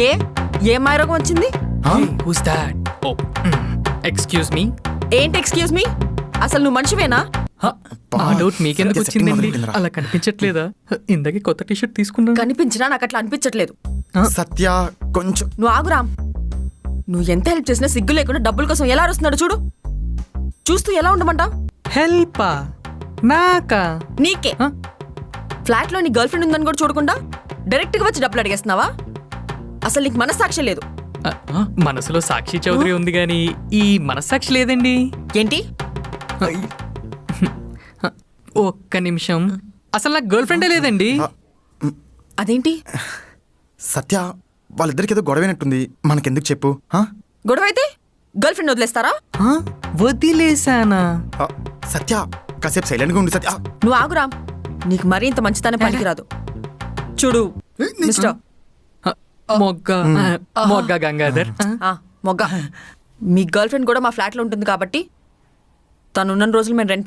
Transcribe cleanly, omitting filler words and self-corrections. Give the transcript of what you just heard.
ఏం మాయరోగం వచ్చింది? Who's that? Oh excuse me. ఏంటి ఎక్స్క్యూజ్ మీ? అసలు నువ్వు మనిషివేనా? ఆ డౌట్ మీకెందుకు వచ్చిందండి? అలా కనిపించట్లేదా? ఇందాకే కొత్త టీషర్ట్ తీసుకున్నాను. కనిపించినా నాకు అట్లా అనిపించట్లేదు. సత్య కొంచెం నువ్వు ఆగురామ్. నువ్వు ఎంత హెల్ప్ చేసినా సిగ్గు లేకుండా డబ్బుల కోసం ఎలా అరుస్తున్నాడు చూడు. చూస్తూ ఎలా ఉండమంటావు? హెల్పా? నాకా? నీకే. ఫ్లాట్ లో నీ గర్ల్ ఫ్రెండ్ ఉందని కూడా చూడకుండా డైరెక్ట్ గా వచ్చి డబ్బులు అడిగేస్తున్నావా? అసలు నీకు మనస్సాక్షి లేదు. మనసులో సాక్షి చౌదరి ఉంది గాని ఈ మనస్సాక్షి లేదండి. ఏంటి? ఒక్క నిమిషం. అసలు నాకు గర్ల్ ఫ్రెండే లేదండి. అదేంటి? సత్య వాళ్ళిద్దరికి ఏదో గొడవైనట్టుంది, మనకెందుకు చెప్పు? గొడవ అయితే గర్ల్ ఫ్రెండ్ వదిలేస్తారా? వదిలేసానా? సత్య కాసేపు సైలెంట్ గా ఉండి సత్య. నువ్వు ఆగురామ్. నీకు మరీ ఇంత మంచితనం పనికిరాదు. చూడు మిస్టర్ మొగ్గ గంగాధర్. మొగ్గ, మీ గర్ల్ ఫ్రెండ్ కూడా మా ఫ్లాట్ లో ఉంటుంది కాబట్టి తను ఉన్న రోజులు మేము రెంట్ పే